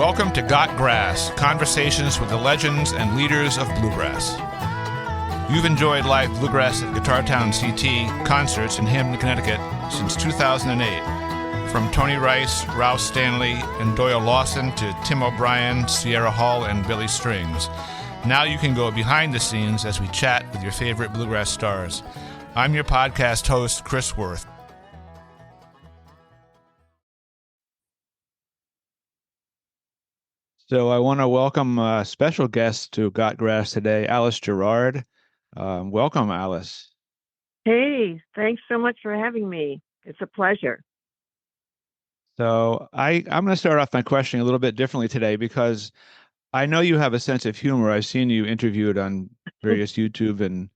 Welcome to Got Grass, conversations with the legends and leaders of bluegrass. You've enjoyed live bluegrass at Guitar Town CT concerts in Hampton, Connecticut since 2008. From Tony Rice, Rouse Stanley, and Doyle Lawson to Tim O'Brien, Sierra Hall, and Billy Strings. Now you can go behind the scenes as we chat with your favorite bluegrass stars. I'm your podcast host, Chris Worth. So I want to welcome a special guest to Got Grass today, Alice Gerrard. Welcome, Alice. Hey, thanks so much for having me. It's a pleasure. So I'm going to start off my questioning a little bit differently today because I know you have a sense of humor. I've seen you interviewed on various YouTube and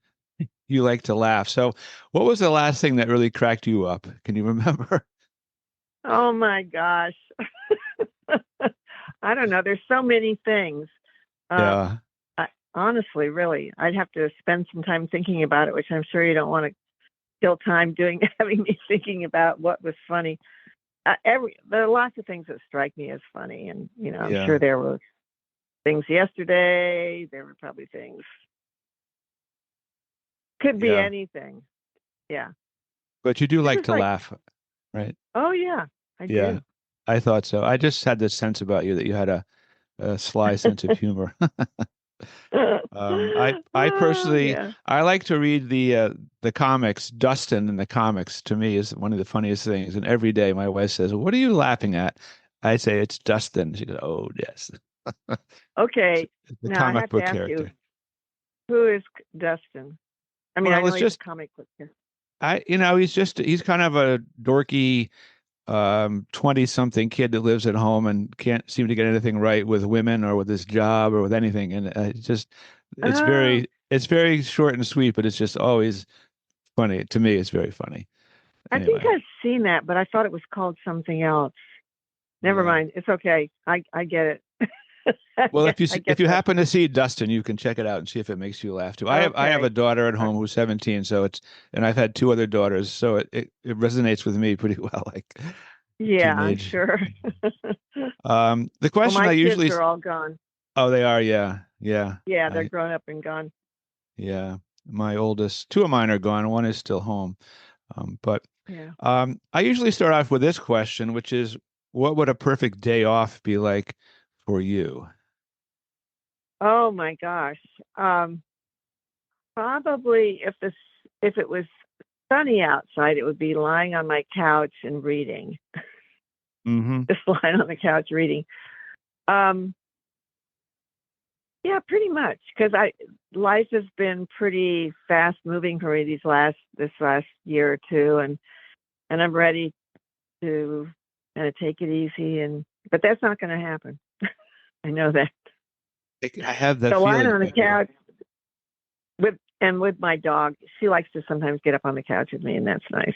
you like to laugh. So what was the last thing that really cracked you up? Can you remember? Oh my gosh. I don't know. There's so many things. Yeah. Honestly, really, I'd have to spend some time thinking about it, which I'm sure you don't want to kill time having me thinking about what was funny. There are lots of things that strike me as funny, and I'm sure there were things yesterday. There were probably things. Could be anything. Yeah. But you do like to laugh, right? Oh yeah, I do. I thought so. I just had this sense about you that you had a sly sense of humor. I personally, I like to read the comics. Dustin in the comics to me is one of the funniest things. And every day my wife says, "What are you laughing at?" I say, "It's Dustin." She goes, "Oh yes." Okay. The now comic I have book to ask character. you, who is Dustin? I mean, I know he's a comic book character. He's kind of a dorky 20-something kid that lives at home and can't seem to get anything right with women or with his job or with anything. And it's very short and sweet, but it's just always funny. To me, it's very funny. Anyway. I think I've seen that, but I thought it was called something else. Never mind. It's okay. I get it. Well, if you happen to see Dustin, you can check it out and see if it makes you laugh too. I have a daughter at home who's 17, and I've had two other daughters, so it resonates with me pretty well. Like, yeah, teenage. I'm sure. The question my I usually kids are all gone. Oh, they are, yeah. Yeah, they're grown up and gone. Yeah, my oldest, two of mine are gone. One is still home. I usually start off with this question, which is, what would a perfect day off be like for you? Oh my gosh. Probably if it was sunny outside, it would be lying on my couch and reading. Mm-hmm. Just lying on the couch reading. Yeah, pretty much. Because life has been pretty fast moving for me this last year or two, and I'm ready to kind of take it easy, but that's not going to happen. I know that. I have that feeling. Lying on the couch with my dog, she likes to sometimes get up on the couch with me, and that's nice.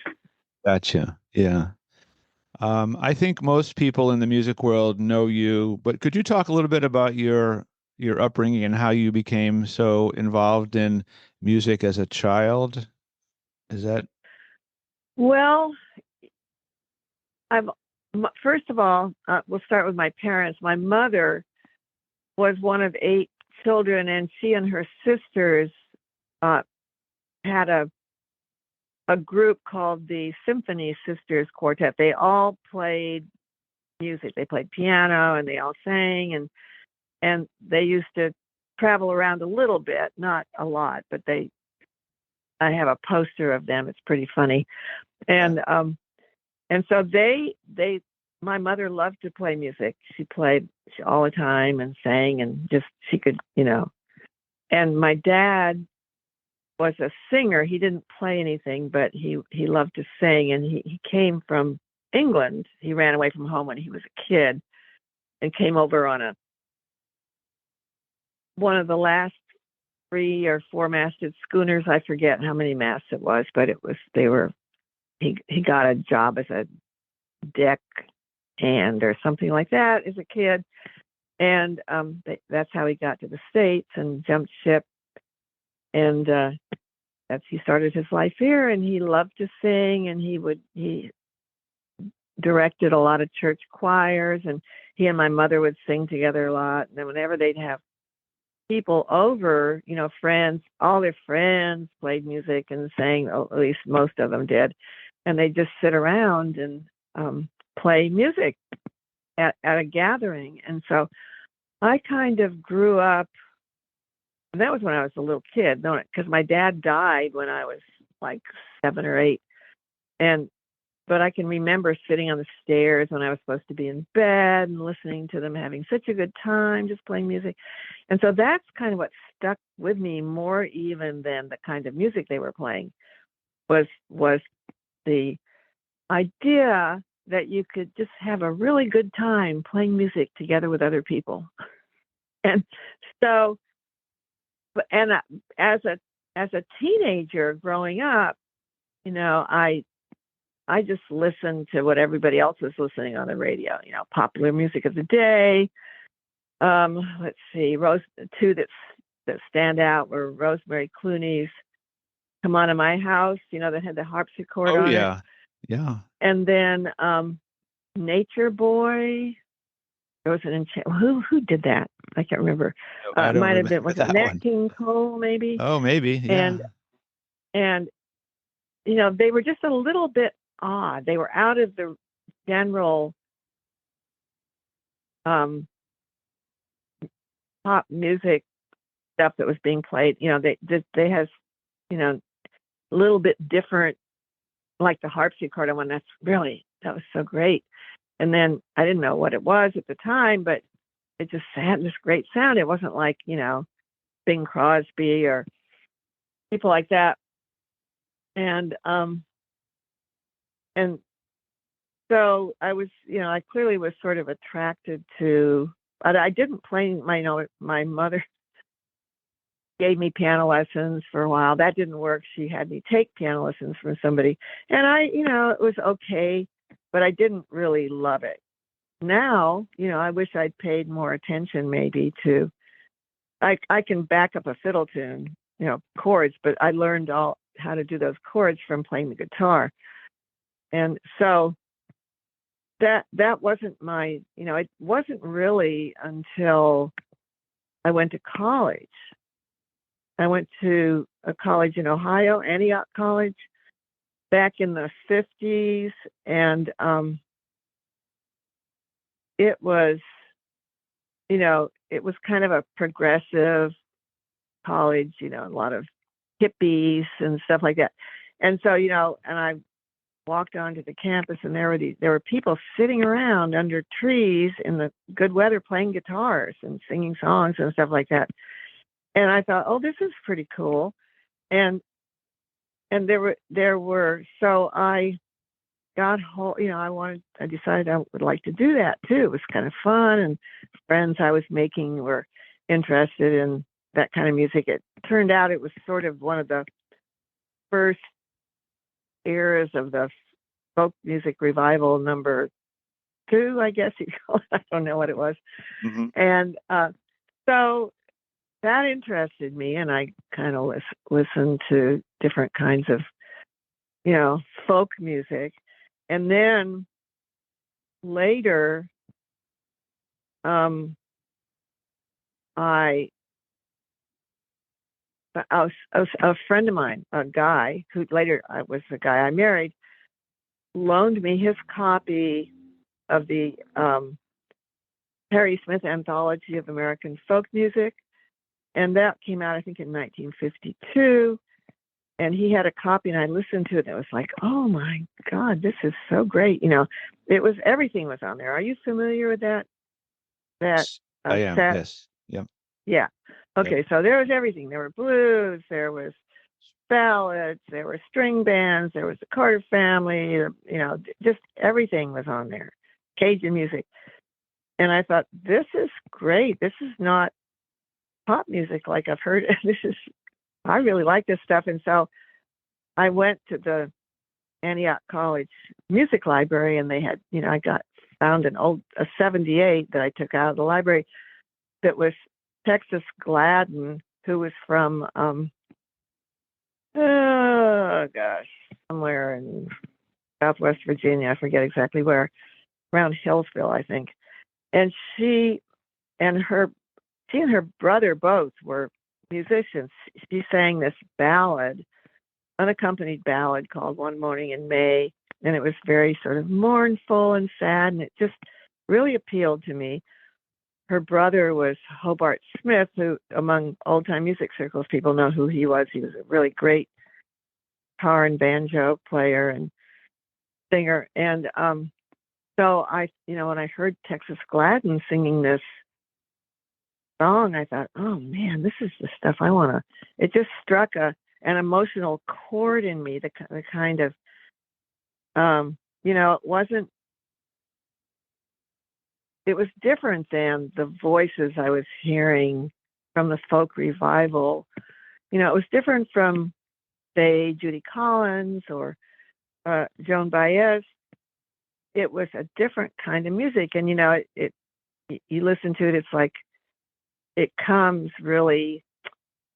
Gotcha. Yeah. I think most people in the music world know you, but could you talk a little bit about your upbringing and how you became so involved in music as a child? Is that? Well, first of all, we'll start with my parents. My mother was one of 8 children, and she and her sisters had a group called the Symphony Sisters Quartet. They all played music. They played piano, and they all sang, and they used to travel around a little bit, not a lot, but I have a poster of them. It's pretty funny. And so my mother loved to play music. She played all the time and sang, and just, she could, and my dad was a singer. He didn't play anything, but he loved to sing, and he came from England. He ran away from home when he was a kid and came over on one of the last 3 or 4 masted schooners. I forget how many masts it was, but he got a job as a deck hand or something like that as a kid. And that's how he got to the States and jumped ship. And he started his life here, and he loved to sing, and he directed a lot of church choirs, and he and my mother would sing together a lot. And then whenever they'd have people over, friends, all their friends played music and sang, or at least most of them did. And they'd just sit around and play music at a gathering. And so I kind of grew up, and that was when I was a little kid, because my dad died when I was like 7 or 8. But I can remember sitting on the stairs when I was supposed to be in bed and listening to them having such a good time just playing music. And so that's kind of what stuck with me more even than the kind of music they were playing, was the idea that you could just have a really good time playing music together with other people. And so, and as a teenager growing up, I just listened to what everybody else was listening on the radio, popular music of the day. Let's see, two that stand out were Rosemary Clooney's "Come On to My House," that had the harpsichord on it. Oh, yeah. And then Nature Boy. There was an who did that? I can't remember. It might have been, was it Nat King Cole, maybe? Oh, maybe. Yeah. And they were just a little bit odd. They were out of the general pop music stuff that was being played. They has a little bit different, like the harpsichord one. That was so great. And then I didn't know what it was at the time, but it just had this great sound. It wasn't like Bing Crosby or people like that. And so I was, I clearly was sort of attracted to, but I didn't play, my mother gave me piano lessons for a while. That didn't work. She had me take piano lessons from somebody. And it was okay, but I didn't really love it. Now, I wish I'd paid more attention maybe to, I can back up a fiddle tune, chords, but I learned how to do those chords from playing the guitar. And so that wasn't my, it wasn't really until I went to college. I went to a college in Ohio, Antioch College, back in the 50s. And it was, it was kind of a progressive college, a lot of hippies and stuff like that. And so, and I walked onto the campus, and there were people sitting around under trees in the good weather playing guitars and singing songs and stuff like that. And I thought, oh, this is pretty cool. And there were so I got whole, I decided I would like to do that too. It was kind of fun, and friends I was making were interested in that kind of music. It turned out it was sort of one of the first eras of the folk music revival, number 2, I guess you call it. I don't know what it was. Mm-hmm. And so that interested me, and I kind of listened to different kinds of, folk music. And then later, a friend of mine, a guy who later was the guy I married, loaned me his copy of the Perry Smith Anthology of American Folk Music. And that came out, I think, in 1952. And he had a copy, and I listened to it, and it was like, oh my God, this is so great. It was, everything was on there. Are you familiar with that? I am, set? yes. Yep. Yeah. Okay, Yep. so there was everything. There were blues, there was ballads, there were string bands, there was the Carter family, just everything was on there. Cajun music. And I thought, this is great. This is not pop music like I've heard. I really like this stuff. And so I went to the Antioch College music library, and they had, I found a 78 that I took out of the library that was Texas Gladden, who was from, somewhere in Southwest Virginia. I forget exactly where, around Hillsville, I think. And she and her brother both were musicians. She sang this ballad, unaccompanied ballad called One Morning in May, and it was very sort of mournful and sad, and it just really appealed to me. Her brother was Hobart Smith, who among old-time music circles, people know who he was. He was a really great guitar and banjo player and singer. And so I, when I heard Texas Gladden singing this song, I thought, oh man, this is the stuff I want to. It just struck an emotional chord in me. The kind of, it was different than the voices I was hearing from the folk revival. It was different from, say, Judy Collins or Joan Baez. It was a different kind of music, and you listen to it, it's like it comes really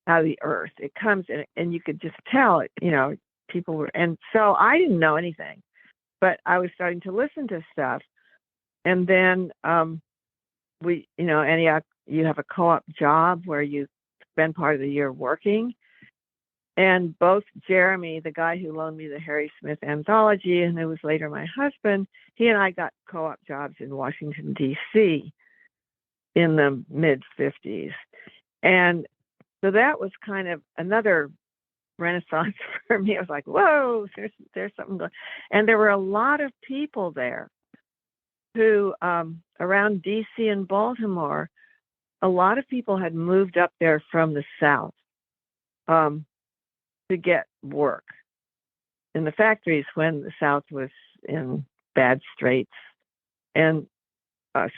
out of the earth. It comes in, and you could just tell it. People were, and so I didn't know anything, but I was starting to listen to stuff, and then Antioch, you have a co-op job where you spend part of the year working. And both Jeremy, the guy who loaned me the Harry Smith anthology, and who was later my husband, he and I got co-op jobs in Washington, D.C. in the mid-'50s. And so that was kind of another renaissance for me. I was like, whoa, there's something going on. And there were a lot of people there who, around D.C. and Baltimore, a lot of people had moved up there from the South. To get work in the factories when the South was in bad straits. And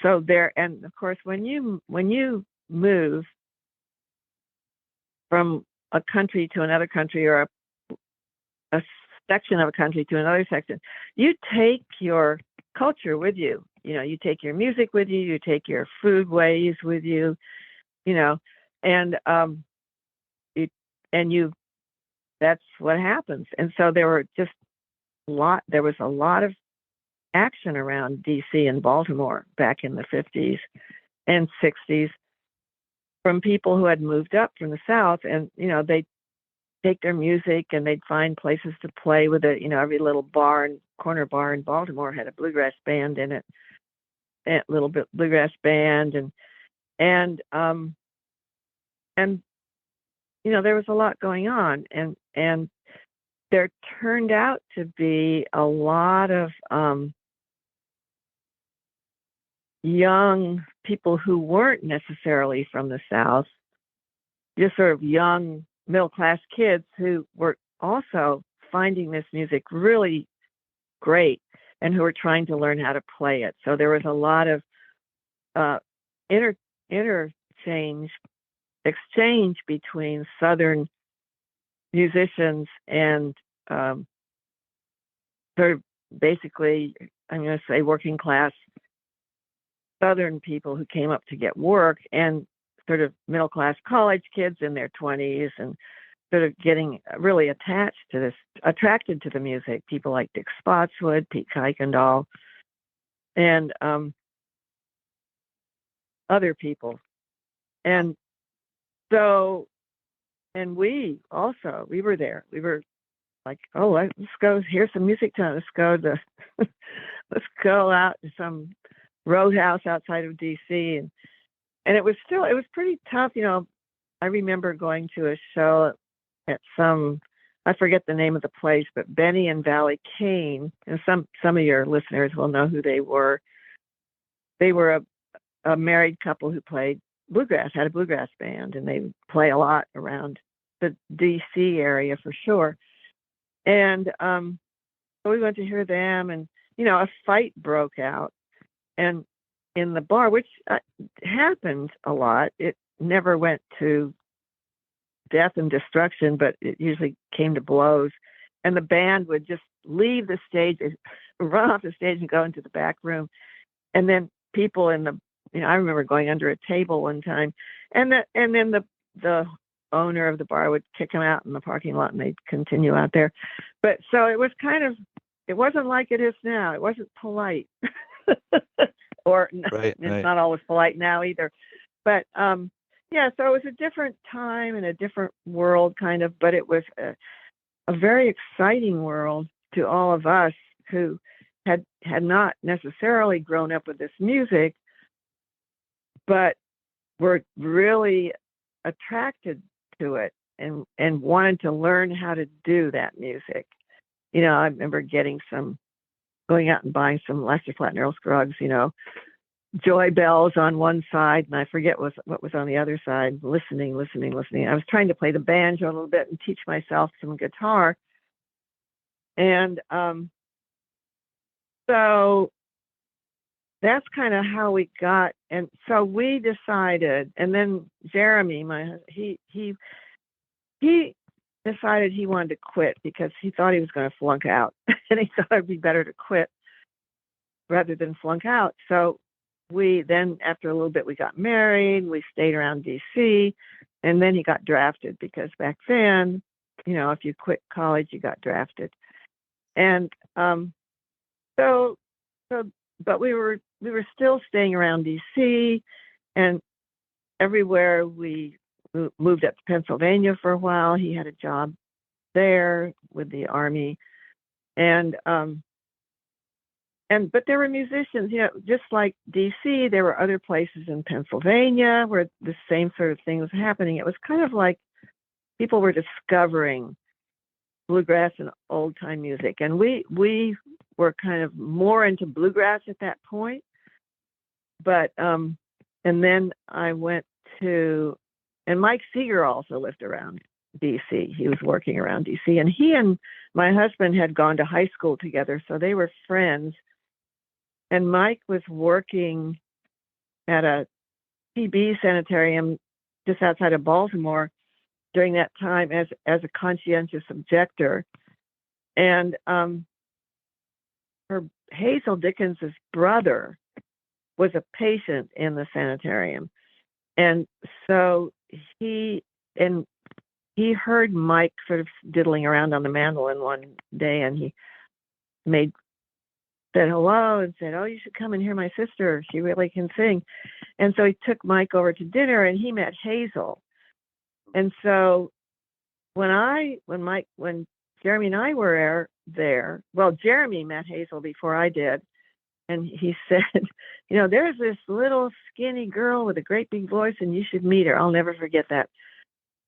so there, and of course, when you move from a country to another country, or a section of a country to another section, you take your culture with you. You take your music with you, you take your food ways with you, and that's what happens. And so there was a lot of action around DC and Baltimore back in the 50s and 60s from people who had moved up from the South, and they'd take their music and they'd find places to play with it. Every little corner bar in Baltimore had a bluegrass band in it, a little bit bluegrass band, and there was a lot going on, and there turned out to be a lot of young people who weren't necessarily from the South, just sort of young middle-class kids who were also finding this music really great and who were trying to learn how to play it. So there was a lot of exchange between Southern musicians and sort of basically, I'm going to say, working class Southern people who came up to get work, and sort of middle class college kids in their 20s, and sort of getting really attracted to the music. People like Dick Spotswood, Pete Kuykendall, and other people. And so, and we were there. We were like, oh, let's go, here's some music time. Let's go out to some roadhouse outside of DC. And it was pretty tough. I remember going to a show at I forget the name of the place, but Benny and Valley Kane, and some of your listeners will know who they were. They were a married couple who played bluegrass, had a bluegrass band, and they play a lot around the DC area for sure. And so we went to hear them, and a fight broke out, and in the bar, which happened a lot. It never went to death and destruction, but it usually came to blows. And the band would just leave the stage, run off the stage, and go into the back room. And then people I remember going under a table one time, and then the owner of the bar would kick them out in the parking lot, and they'd continue out there. But so it was kind of it wasn't like it is now. It wasn't polite. Or Right, it's right. not always polite now either. But yeah, so it was a different time and a different world kind of, but it was a very exciting world to all of us who had not necessarily grown up with this music, but were really attracted to it and wanted to learn how to do that music. You know, I remember going out and buying some Lester Flatt and Earl Scruggs, you know, joy bells on one side, and I forget what was on the other side, listening. I was trying to play the banjo a little bit and teach myself some guitar. And so that's kind of how we got. And so we decided, and then Jeremy, he decided he wanted to quit because he thought he was going to flunk out. And he thought it'd be better to quit rather than flunk out. So we then, after a little bit, we got married, we stayed around DC, and then he got drafted because back then, you know, if you quit college, you got drafted. And but we were still staying around DC, and everywhere we moved up to Pennsylvania for a while. He had a job there with the Army, but there were musicians, you know, just like DC, there were other places in Pennsylvania where the same sort of thing was happening. It was kind of like people were discovering bluegrass and old time music. And we were kind of more into bluegrass at that point. But, and then I went and Mike Seeger also lived around DC. He was working around DC, and he and my husband had gone to high school together. So they were friends. And Mike was working at a TB sanitarium just outside of Baltimore during that time as a conscientious objector. And Hazel Dickens' brother was a patient in the sanitarium. And so he heard Mike sort of diddling around on the mandolin one day, and he said hello and said, "Oh, you should come and hear my sister. She really can sing." And so he took Mike over to dinner, and he met Hazel. And so when Jeremy and I were there, well, Jeremy met Hazel before I did, and he said, "You know, there's this little skinny girl with a great big voice, and you should meet her." I'll never forget that.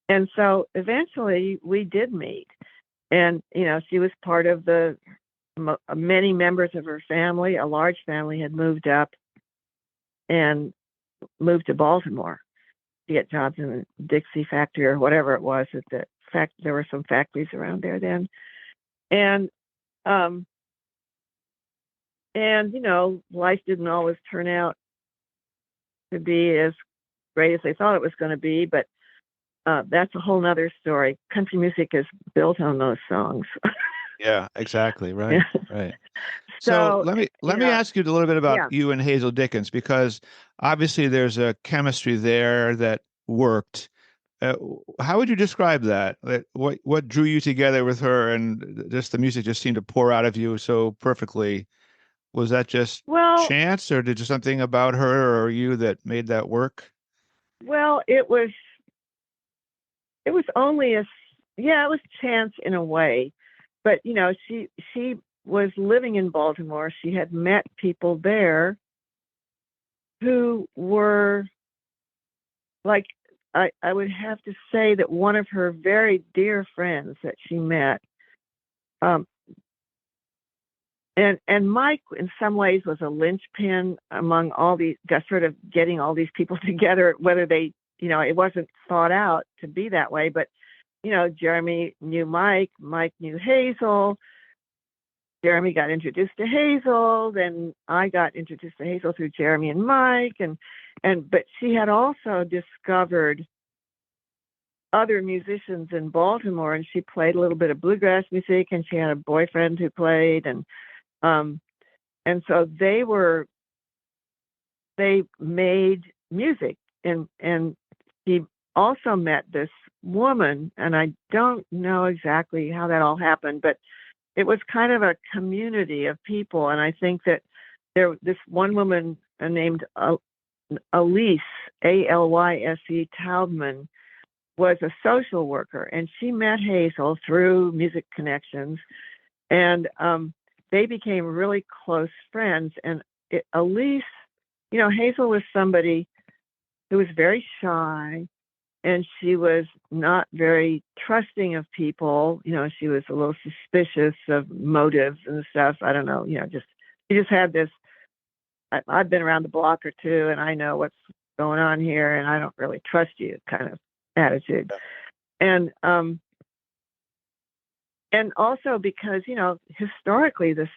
And so eventually we did meet, and you know, she was part of many members of her family. A large family had moved up and moved to Baltimore to get jobs in the Dixie factory or whatever it was. There were some factories around there then, and you know, life didn't always turn out to be as great as they thought it was going to be, but that's a whole nother story. Country music is built on those songs. Yeah, exactly. Right. Yeah. Right. So let me ask you a little bit about you and Hazel Dickens, because obviously there's a chemistry there that worked. How would you describe that? What drew you together with her, and just the music just seemed to pour out of you so perfectly? Was that just chance, or did you something about her or you that made that work? Well, it was only it was chance in a way. But, you know, she was living in Baltimore. She had met people there who were, like, I would have to say that one of her very dear friends that she met, and Mike in some ways was a linchpin among all these, sort of getting all these people together, whether they, you know, it wasn't thought out to be that way, but you know, Jeremy knew Mike knew Hazel. Jeremy got introduced to Hazel, then I got introduced to Hazel through Jeremy and Mike, but she had also discovered other musicians in Baltimore, and she played a little bit of bluegrass music, and she had a boyfriend who played, and so they made music, and she also met this woman, and I don't know exactly how that all happened, but it was kind of a community of people. And I think that this one woman named Allyse, Allyse Taubman, was a social worker, and she met Hazel through music connections, and they became really close friends. And Allyse, Hazel was somebody who was very shy, and she was not very trusting of people. She was a little suspicious of motives and stuff. I don't know, she just had this, I've been around the block or two, and I know what's going on here, and I don't really trust you kind of attitude. And also because, historically, the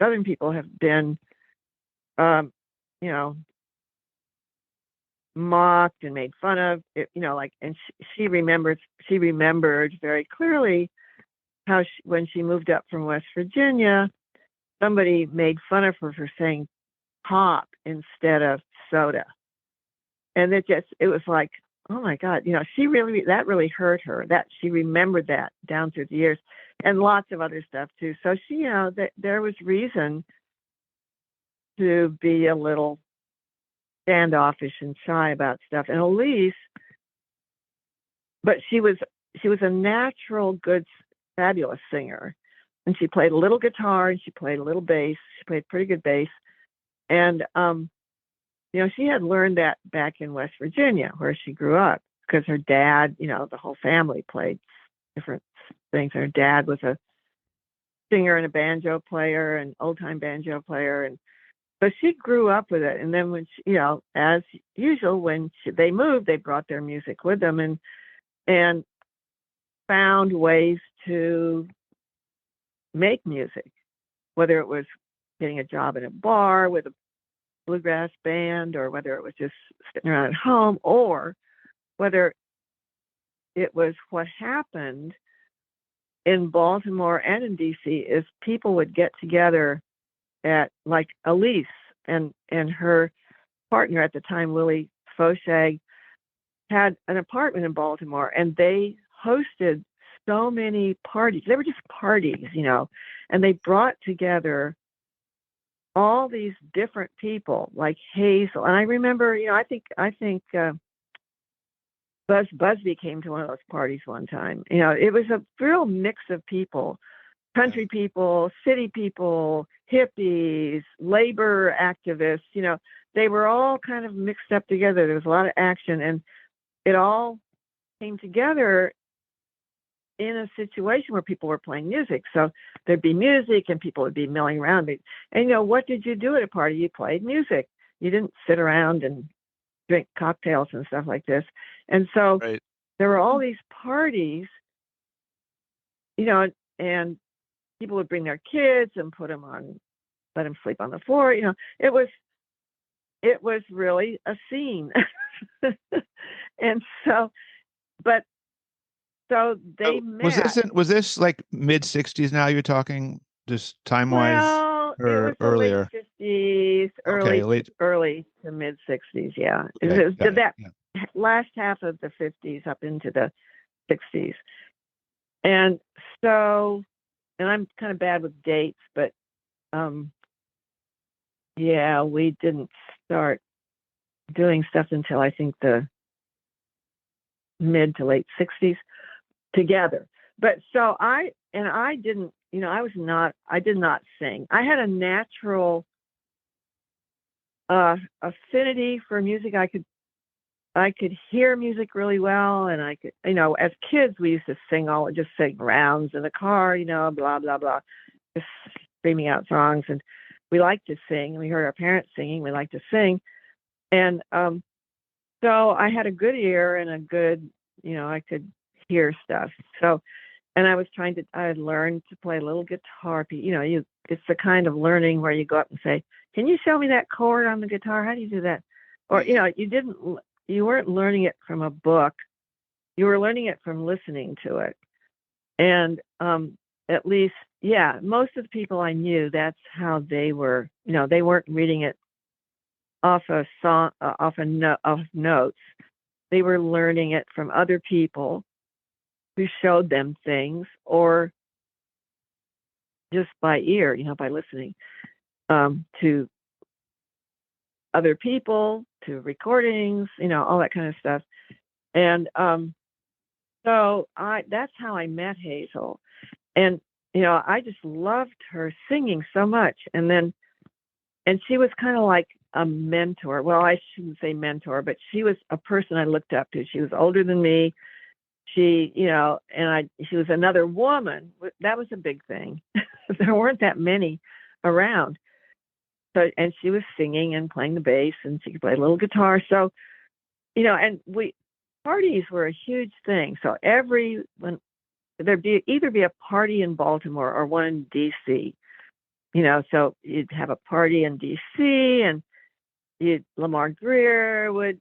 Southern people have been, mocked and made fun of, and she remembered very clearly how when she moved up from West Virginia, somebody made fun of her for saying pop instead of soda. And it was like, oh my God, that really hurt her, that she remembered that down through the years, and lots of other stuff too. So she, there was reason to be a little standoffish and shy about stuff. And Allyse, but she was a natural, good, fabulous singer. And she played a little guitar, and she played a little bass. She played pretty good bass. And, she had learned that back in West Virginia, where she grew up, because her dad, the whole family played different things. Her dad was a singer and a banjo player, an old-time banjo player. And so she grew up with it. And then when she, as usual, when they moved, they brought their music with them and found ways to make music, whether it was getting a job in a bar with a bluegrass band, or whether it was just sitting around at home, or whether it was what happened in Baltimore and in DC is people would get together at, like, Allyse and her partner at the time, Willie Foshag, had an apartment in Baltimore, and they hosted so many parties. They were just parties, and they brought together all these different people, like Hazel. And I remember, I think Buzz Busby came to one of those parties one time. It was a real mix of people, country people, city people, hippies, labor activists. They were all kind of mixed up together. There was a lot of action, and it all came together in a situation where people were playing music. So there'd be music, and people would be milling around. And what did you do at a party? You played music. You didn't sit around and drink cocktails and stuff like this. And so there were all these parties, and people would bring their kids and let them sleep on the floor. It was really a scene. And so, so they met. Was this like mid 60s now you're talking, just time-wise? Well, or it was earlier? The late 50s, early to mid 60s, yeah. Okay, It was that last half of the 50s up into the 60s. And so, and I'm kind of bad with dates, but we didn't start doing stuff until I think the mid to late 60s together. But so I didn't, I did not sing. I had a natural affinity for music. I could hear music really well, and I could, as kids we used to just sing rounds in the car, blah blah blah, just screaming out songs, and we liked to sing. We heard our parents singing, we liked to sing, and so I had a good ear and a good, I could hear stuff. So, and I had learned to play a little guitar. It's the kind of learning where you go up and say, "Can you show me that chord on the guitar? How do you do that?" Or, you weren't learning it from a book. You were learning it from listening to it. And at least, most of the people I knew, that's how they were. They weren't reading it off a song, off notes. They were learning it from other people who showed them things, or just by ear, by listening to other people, to recordings, all that kind of stuff. And so that's how I met Hazel. And, I just loved her singing so much. And she was kind of like a mentor. Well, I shouldn't say mentor, but she was a person I looked up to. She was older than me. She, she was another woman. That was a big thing. There weren't that many around. So, and she was singing and playing the bass, and she could play a little guitar. So, and parties were a huge thing. So when there'd either be a party in Baltimore or one in DC, so you'd have a party in DC, and Lamar Greer would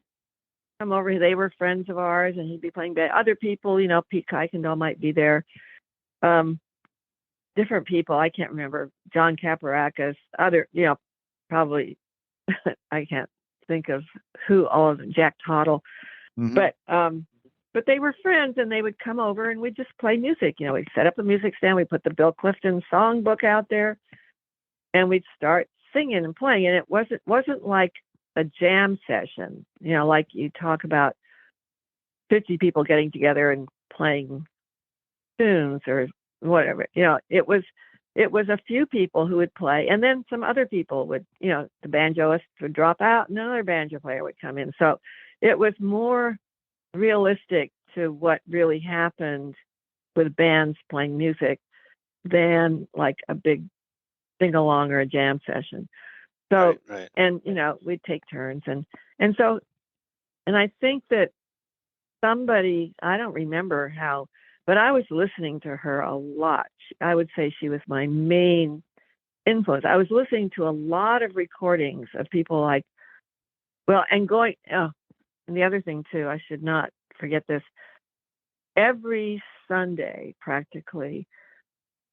come over. They were friends of ours, and he'd be playing bass. Other people, Pete Kuykendall might be there. Different people, I can't remember. John Caparakis, other, probably, I can't think of who all of them, Jack Tottle. Mm-hmm. But they were friends, and they would come over, and we'd just play music. We'd set up a music stand. We put the Bill Clifton songbook out there, and we'd start singing and playing. And it wasn't like a jam session, like you talk about 50 people getting together and playing tunes or whatever. It was a few people who would play, and then some other people would, the banjoist would drop out, and another banjo player would come in. So it was more realistic to what really happened with bands playing music than like a big sing-along or a jam session. So, right. And, we'd take turns. And I think that somebody, I don't remember how, but I was listening to her a lot. I would say she was my main influence. I was listening to a lot of recordings of people like, and the other thing too, I should not forget this. Every Sunday, practically,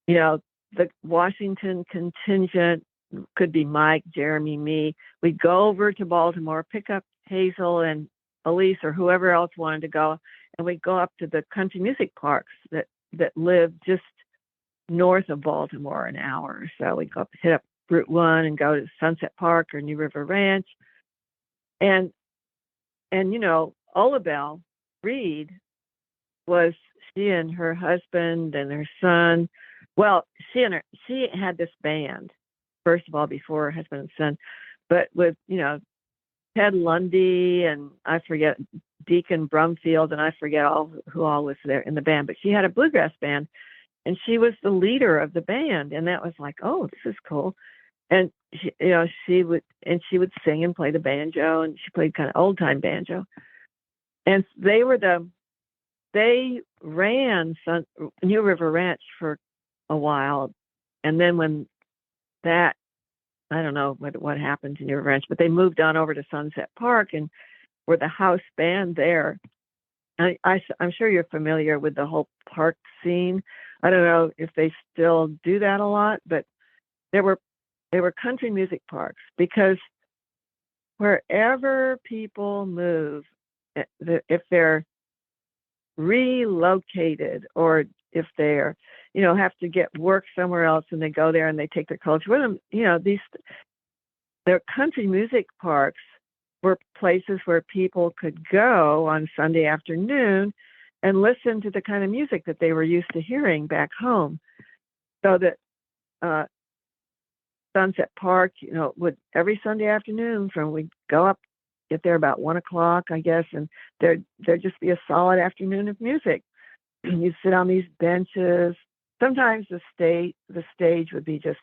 the Washington contingent, could be Mike, Jeremy, me. We'd go over to Baltimore, pick up Hazel and Elise or whoever else wanted to go, and we'd go up to the country music parks that live just north of Baltimore, an hour or so. We'd go hit up Route 1 and go to Sunset Park or New River Ranch. And Ola Belle Reed she and her husband and her son. Well, she had this band, first of all, before her husband and son, but with, Ted Lundy and I forget Deacon Brumfield, and I forget who all was there in the band, but she had a bluegrass band, and she was the leader of the band. And that was like, oh, this is cool. And she would sing and play the banjo, and she played kind of old time banjo. And they ran New River Ranch for a while. And then when that, I don't know what happened to New River Ranch, but they moved on over to Sunset Park and were the house band there. And I'm sure you're familiar with the whole park scene. I don't know if they still do that a lot, but they were country music parks, because wherever people move, if they're relocated or if they're, have to get work somewhere else and they go there and they take their culture with them, their country music parks were places where people could go on Sunday afternoon and listen to the kind of music that they were used to hearing back home. So that Sunset Park, would every Sunday afternoon we'd go up, get there about 1:00, I guess, and there'd just be a solid afternoon of music. You'd sit on these benches. Sometimes the stage would be just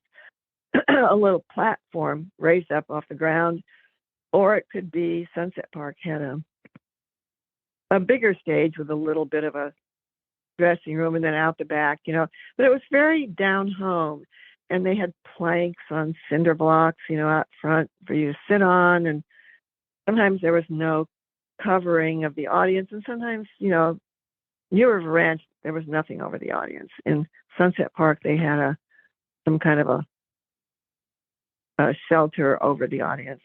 a little platform raised up off the ground, or it could be Sunset Park had a bigger stage with a little bit of a dressing room, and then out the back, but it was very down home. And they had planks on cinder blocks, out front for you to sit on. And sometimes there was no covering of the audience. And sometimes, New River Ranch, there was nothing over the audience. In Sunset Park, they had some kind of a shelter over the audience.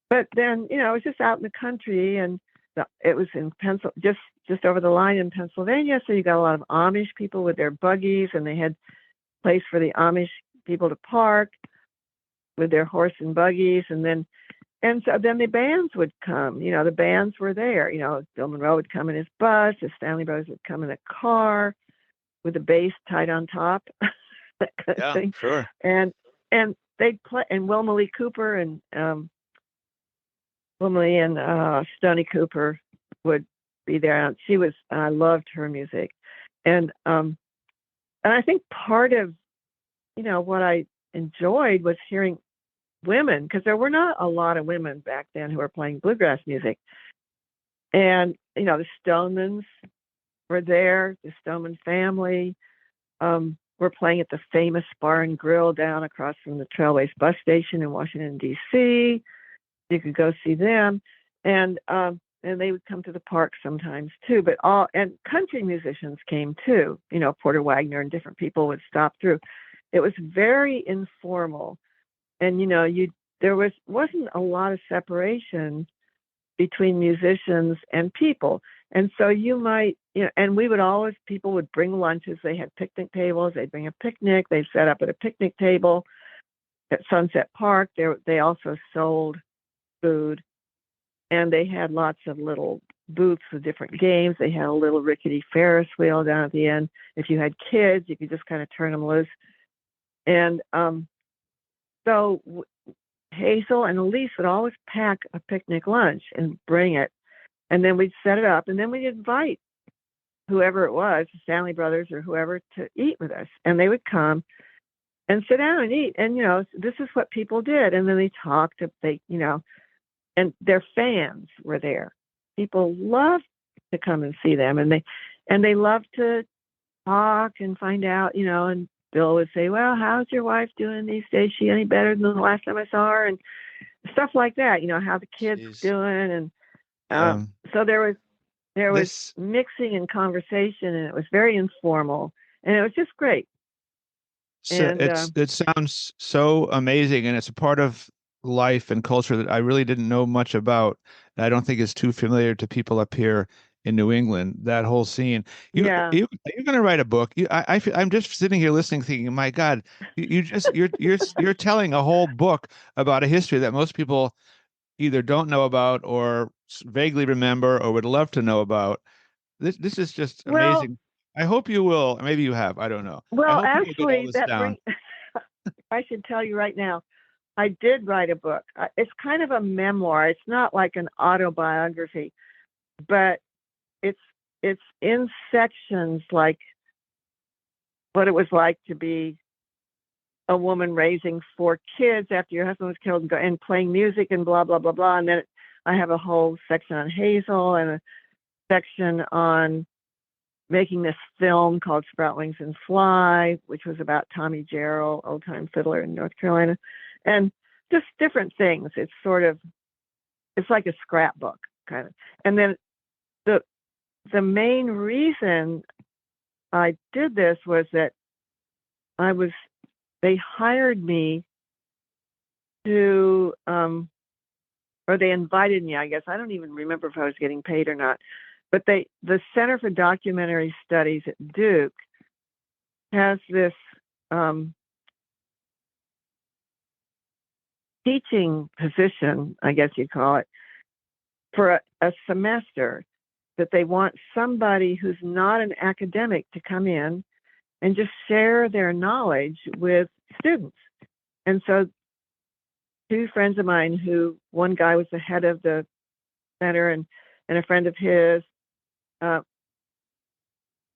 But then, it was just out in the country, and it was in just over the line in Pennsylvania. So you got a lot of Amish people with their buggies, and they had place for the Amish people to park with their horse and buggies, and so then the bands would come. The bands were there. Bill Monroe would come in his bus. The Stanley Brothers would come in a car with a bass tied on top, that kind of thing. Sure. And they'd play, and Wilma Lee Cooper and Stoney Cooper would be there. I loved her music, and I think part of what I enjoyed was hearing women, because there were not a lot of women back then who were playing bluegrass music. And the Stonemans were there. The Stoneman family were playing at the famous Bar and Grill down across from the Trailways bus station in Washington, D.C. You could go see them, and they would come to the park sometimes too. But and country musicians came too. Porter Wagner and different people would stop through. It was very informal, and there wasn't a lot of separation between musicians and people. And so you might, and people would bring lunches. They had picnic tables. They'd bring a picnic. They'd set up at a picnic table at Sunset Park. They also sold food, and they had lots of little booths with different games. They had a little rickety Ferris wheel down at the end. If you had kids, you could just kind of turn them loose. And so Hazel and Elise would always pack a picnic lunch and bring it. And then we'd set it up, and then we'd invite whoever it was, the Stanley Brothers or whoever, to eat with us. And they would come and sit down and eat. And, this is what people did. And then they talked, and their fans were there. People loved to come and see them. And they loved to talk and find out, and Bill would say, well, how's your wife doing these days? Is she any better than the last time I saw her? And stuff like that, how the kids doing. And so there was mixing and conversation, and it was very informal, and it was just great. So it sounds so amazing, and it's a part of life and culture that I really didn't know much about. I don't think it's too familiar to people up here in New England, that whole scene. You're going to write a book. I'm just sitting here listening, thinking, my God, you're telling a whole book about a history that most people either don't know about or vaguely remember or would love to know about. This is just amazing. I hope you will. Maybe you have. I don't know. Well, actually, I should tell you right now, I did write a book. It's kind of a memoir. It's not like an autobiography, but it's in sections, like what it was like to be a woman raising 4 kids after your husband was killed, and playing music and blah, blah, blah, blah. And then I have a whole section on Hazel and a section on making this film called Sprout Wings and Fly, which was about Tommy Jarrell, old-time fiddler in North Carolina, and just different things. It's like a scrapbook kind of. And then the main reason I did this was that they hired me to, or they invited me, I guess. I don't even remember if I was getting paid or not. But the Center for Documentary Studies at Duke has this teaching position, I guess you'd call it, for a semester, that they want somebody who's not an academic to come in and just share their knowledge with students. And so 2 friends of mine, one guy was the head of the center, and a friend of his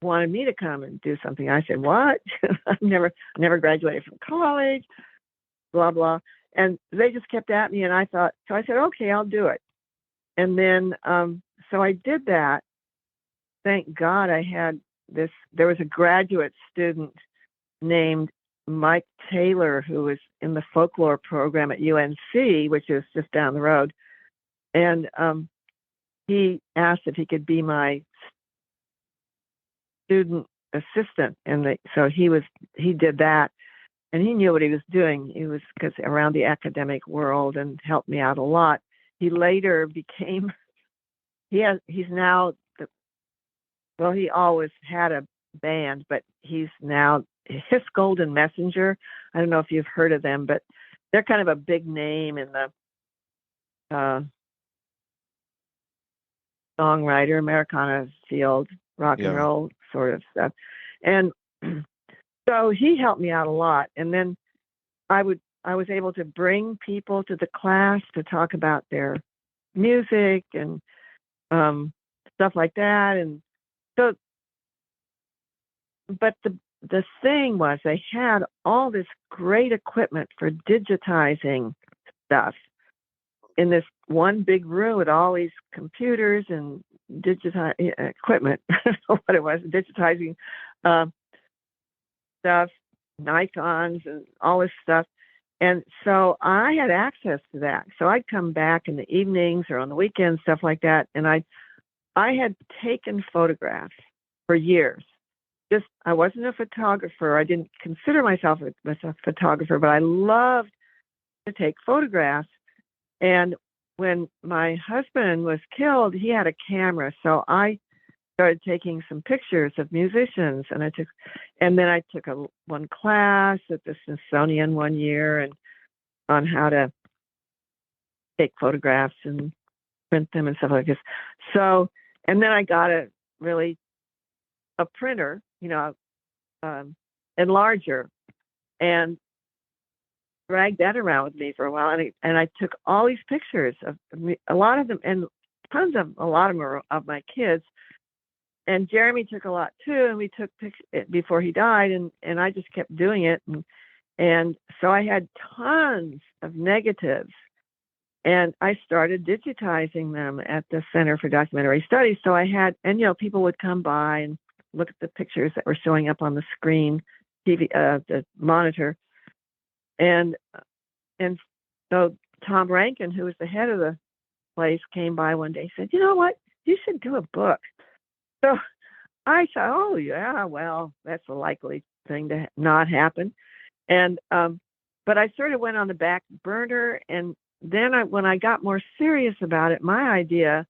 wanted me to come and do something. I said, what? I've never graduated from college, blah, blah. And they just kept at me, and I said, okay, I'll do it. And then, so I did that. Thank God I had this. There was a graduate student named Mike Taylor who was in the folklore program at UNC, which is just down the road. And he asked if he could be my student assistant. And so he did that. And he knew what he was doing. He was around the academic world and helped me out a lot. He later became, he's now, he always had a band, but he's now His Golden Messenger. I don't know if you've heard of them, but they're kind of a big name in the songwriter, Americana field, rock and roll sort of stuff. And so he helped me out a lot. And then I was able to bring people to the class to talk about their music and stuff like that. And so, but the thing was, they had all this great equipment for digitizing stuff in this one big room with all these computers and equipment. I don't know what it was, digitizing stuff, Nikons and all this stuff. And so I had access to that. So I'd come back in the evenings or on the weekends, stuff like that. And I had taken photographs for years. I wasn't a photographer. I didn't consider myself a photographer, but I loved to take photographs. And when my husband was killed, he had a camera. So I started taking some pictures of musicians, and then I took one class at the Smithsonian one year and on how to take photographs and print them and stuff like this. So, and then I got a printer, enlarger, and dragged that around with me for a while. And I took all these pictures of a lot of them, and a lot of them are of my kids. And Jeremy took a lot too, and we took pictures before he died, and I just kept doing it. And so I had tons of negatives, and I started digitizing them at the Center for Documentary Studies. So I had, and people would come by and look at the pictures that were showing up on the screen, TV, the monitor. And so Tom Rankin, who was the head of the place, came by one day and said, "You know what? You should do a book." So I thought, "Oh yeah, well, that's a likely thing to not happen." And but I sort of went on the back burner. And then when I got more serious about it, my idea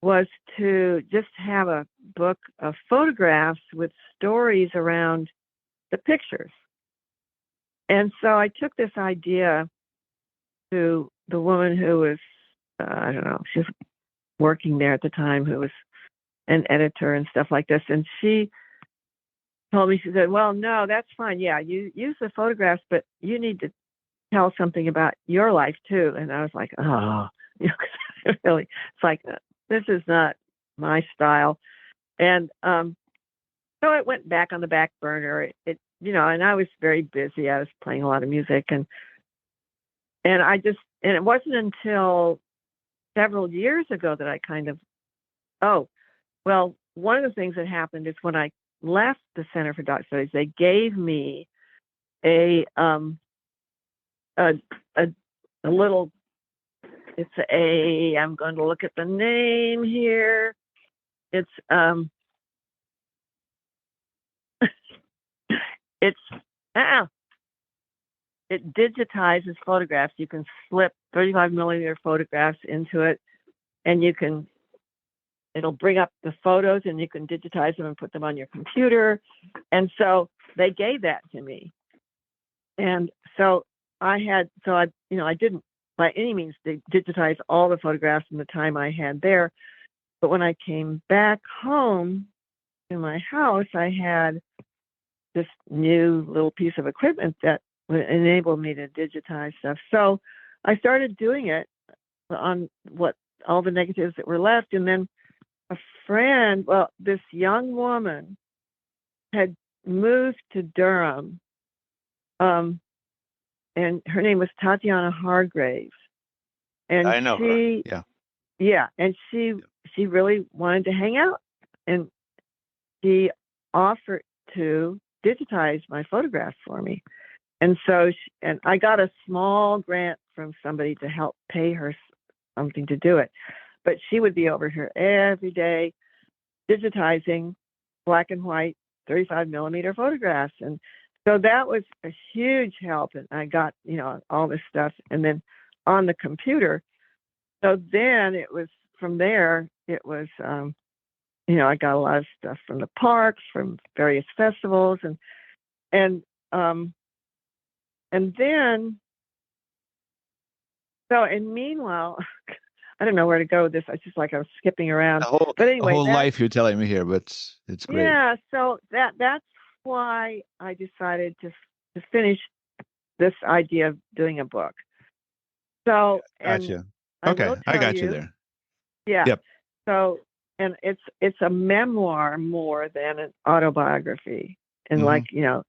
was to just have a book of photographs with stories around the pictures. And so I took this idea to the woman who was, I don't know, she was working there at the time, who was an editor and stuff like this. And she told me, she said, "Well, no, that's fine. Yeah, you use the photographs, but you need to tell something about your life too." And I was like, oh, really, it's like, this is not my style. And so it went back on the back burner. And I was very busy. I was playing a lot of music, and it wasn't until several years ago that I kind of, one of the things that happened is when I left the Center for Doc Studies, they gave me a little, I'm going to look at the name here. It's it digitizes photographs. You can slip 35 millimeter photographs into it, and it'll bring up the photos, and you can digitize them and put them on your computer. And so they gave that to me. And so I didn't by any means digitize all the photographs in the time I had there. But when I came back home to my house, I had this new little piece of equipment that would enable me to digitize stuff. So I started doing it on all the negatives that were left. And then a friend, this young woman had moved to Durham, and her name was Tatiana Hargrave. And I know her. Yeah. Yeah. And she really wanted to hang out, and she offered to digitize my photographs for me. And so, and I got a small grant from somebody to help pay her something to do it. But she would be over here every day digitizing black and white 35 millimeter photographs. And so that was a huge help. And I got, all this stuff. And then on the computer. So then from there, I got a lot of stuff from the parks, from various festivals. And and then, so, and meanwhile, I don't know where to go with this. I just like I was skipping around. But anyway, the whole life you're telling me here, but it's great. Yeah, so that's why I decided to finish this idea of doing a book. So, Gotcha. and Okay, I got you there. Yeah. Yep. So, and it's a memoir more than an autobiography, and like, you know,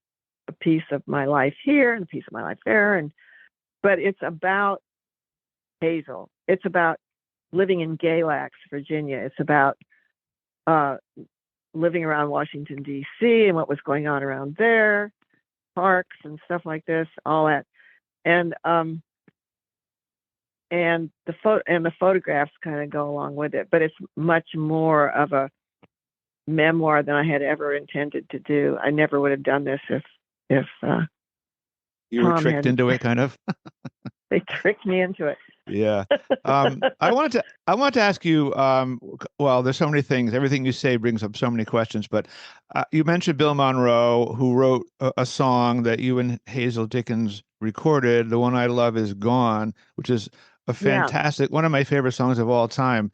a piece of my life here and a piece of my life there, but it's about Hazel. It's about living in Galax, Virginia. It's about living around Washington, D.C. and what was going on around there, parks and stuff like this, all that. And the photographs kind of go along with it, but it's much more of a memoir than I had ever intended to do. I never would have done this if you were tricked into it, kind of. They tricked me into it. Yeah. I wanted to ask you, well, there's so many things. Everything you say brings up so many questions, but you mentioned Bill Monroe, who wrote a song that you and Hazel Dickens recorded. The One I Love Is Gone, which is a fantastic, one of my favorite songs of all time.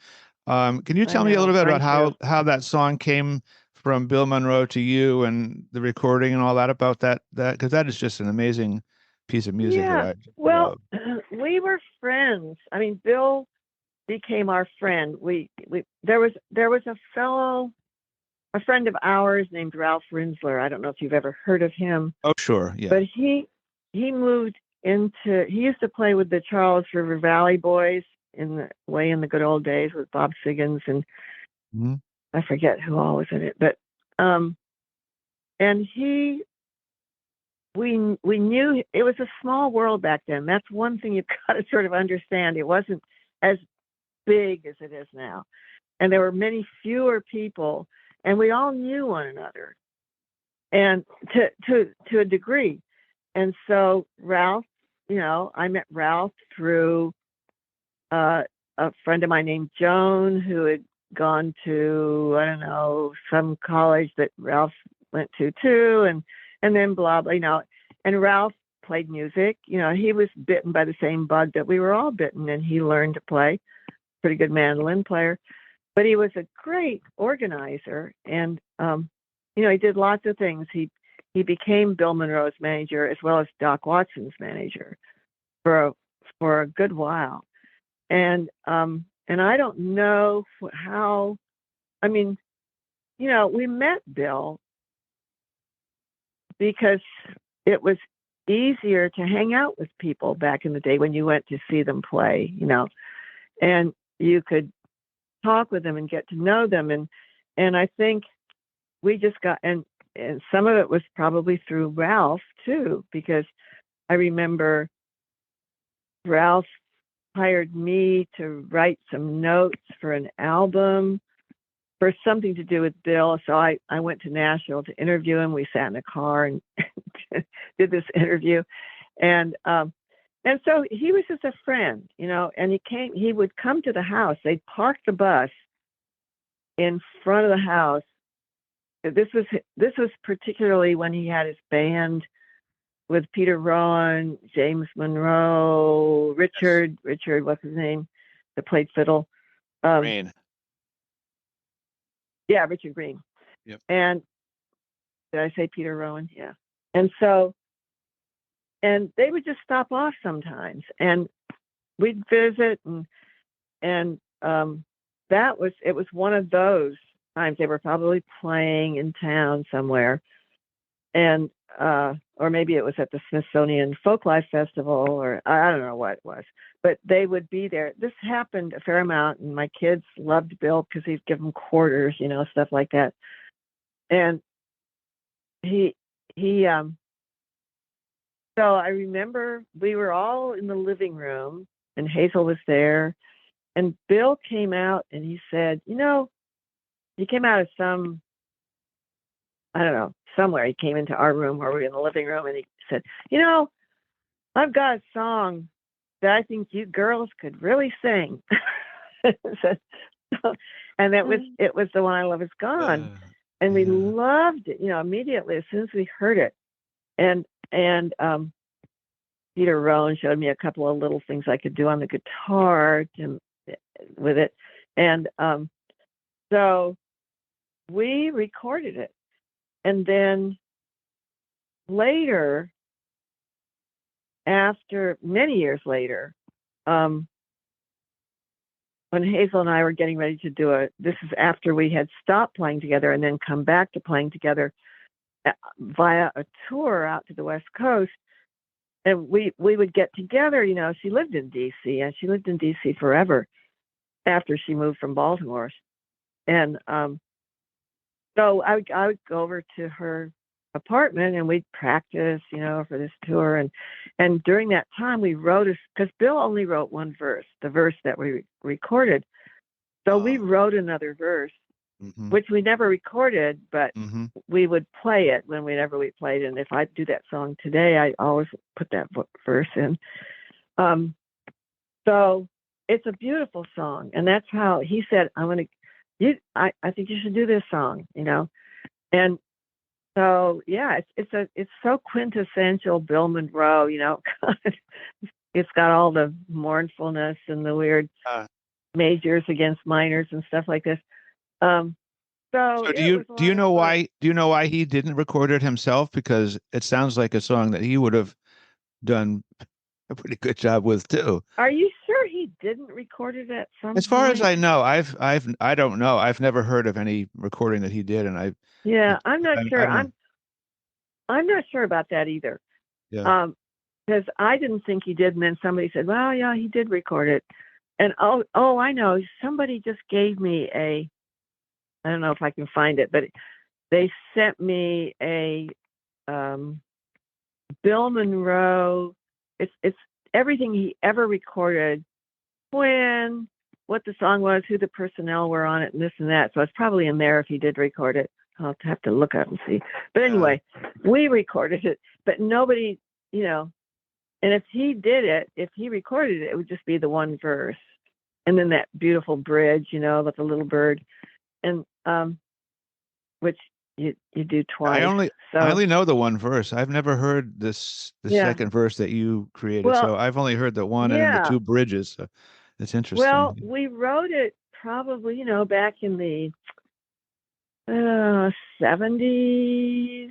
Can you tell me a little bit about how that song came from Bill Monroe to you and the recording and all that, about that, because that is just an amazing piece of music. Yeah. Well, we were friends. I mean, Bill became our friend. There was a friend of ours named Ralph Rinzler. I don't know if you've ever heard of him. Oh, sure. Yeah. But he moved he used to play with the Charles River Valley Boys in the good old days with Bob Siggins and I forget who all was in it, but and we knew it was a small world back then. That's one thing you've got to sort of understand. It wasn't as big as it is now, and there were many fewer people, and we all knew one another, and to a degree. And so Ralph, you know, I met Ralph through a friend of mine named Joan, who had gone to, I don't know, some college that Ralph went to too, and then blah, blah, you know, and Ralph played music. You know, he was bitten by the same bug that we were all bitten, and he learned to play. Pretty good mandolin player, but he was a great organizer, and you know, he did lots of things. He became Bill Monroe's manager as well as Doc Watson's manager for a good while, and I don't know how. I mean, you know, we met Bill because it was easier to hang out with people back in the day when you went to see them play, you know, and you could talk with them and get to know them. And I think we just got, and some of it was probably through Ralph too, because I remember Ralph hired me to write some notes for an album for something to do with Bill. So I went to Nashville to interview him. We sat in a car and did this interview. And so he was just a friend, you know, and he would come to the house. They'd park the bus in front of the house. This was particularly when he had his band with Peter Rowan, James Monroe, Richard, what's his name, that played fiddle. Green. Yeah, Richard Green. Yep. And did I say Peter Rowan? Yeah. And so, and they would just stop off sometimes, and we'd visit, and it was one of those times. They were probably playing in town somewhere, and or maybe it was at the Smithsonian Folklife Festival, or I don't know what it was, but they would be there. This happened a fair amount, and my kids loved Bill because he'd give them quarters, you know, stuff like that. And so I remember we were all in the living room, and Hazel was there, and Bill came out, and he said, you know, he came out of I don't know, somewhere. He came into our room where we were in the living room, and he said, you know, I've got a song that I think you girls could really sing. And it was The One I Love Is Gone. And we loved it, you know, immediately as soon as we heard it. and Peter Rowan showed me a couple of little things I could do on the guitar with it. And so we recorded it. And then later, many years later, when Hazel and I were getting ready to do this is after we had stopped playing together and then come back to playing together via a tour out to the West Coast. And we would get together, she lived in D.C. and she lived in D.C. forever after she moved from Baltimore. And so I would go over to her apartment and we'd practice, for this tour. And during that time we wrote because Bill only wrote one verse, the verse that we recorded. So we wrote another verse, which we never recorded, but we would play it whenever we played. And if I do that song today, I always put that verse in. So it's a beautiful song. And that's how he said, I think you should do this song, And so, yeah, it's so quintessential Bill Monroe, It's got all the mournfulness and the weird majors against minors and stuff like this. So do you know why he didn't record it himself? Because it sounds like a song that he would have done a pretty good job with too. Are you sure he didn't record it at some As far point? as I know, I don't know. I've never heard of any recording that he did, and I'm not sure. I'm not sure about that either. Yeah. Because I didn't think he did, and then somebody said, "Well, yeah, he did record it." And I know, somebody just gave me I don't know if I can find it, but they sent me a Bill Monroe. It's everything he ever recorded, what the song was, who the personnel were on it, and this and that. So it's probably in there if he did record it. I'll have to look up and see. But anyway, we recorded it, but nobody, and if he recorded it, it would just be the one verse. And then that beautiful bridge, with the little bird. And which you do twice. I only know the one verse. I've never heard the second verse that you created. Well, so I've only heard the one and then the two bridges. So it's interesting. Well, we wrote it probably, back in the 70s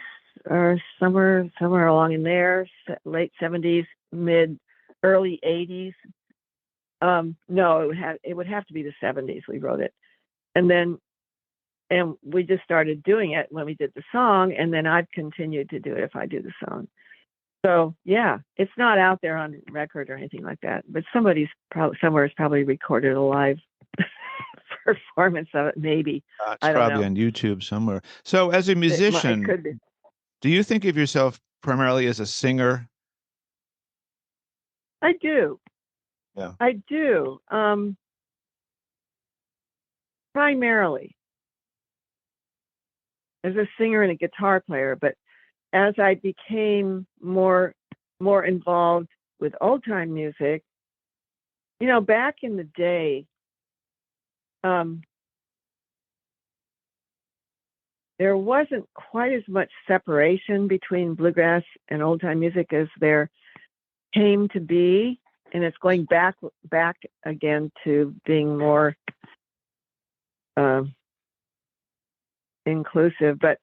or somewhere along in there, late 70s, early 80s. No, it would have to be the 70s. We wrote it, and we just started doing it when we did the song, and then I've continued to do it if I do the song. So yeah, it's not out there on record or anything like that, but somebody's somewhere has probably recorded a live performance of it. Maybe it's probably on YouTube somewhere. So as a musician, do you think of yourself primarily as a singer? I do. Yeah, I do. Primarily as a singer and a guitar player, but as I became more involved with old time music, back in the day, there wasn't quite as much separation between bluegrass and old time music as there came to be, and it's going back again to being more inclusive. But